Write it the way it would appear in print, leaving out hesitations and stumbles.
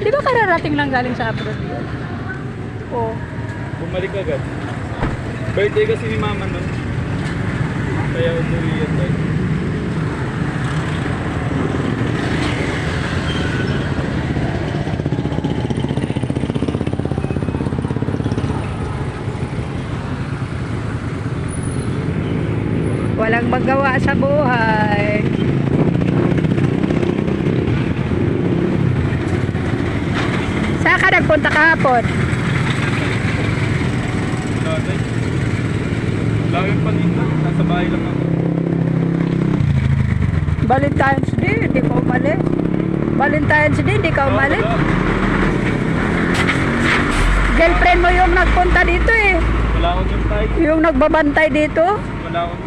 Di ba kararating lang galing sa abroad yun? Oo. Bumalik agad. Birthday kasi ni mama nun. Kaya umuwi yan tayo. Walang magawa sa buhay. Saan ka nagpunta kahapon? Dati. Laging paninda. Nasa bahay lang ako. Valentine's Day, hindi ka umalis. Valentine's Day, hindi ka umalis. Wala. Girlfriend mo yung nagpunta dito eh. Wala akong yung tayo. Yung nagbabantay dito. Wala akong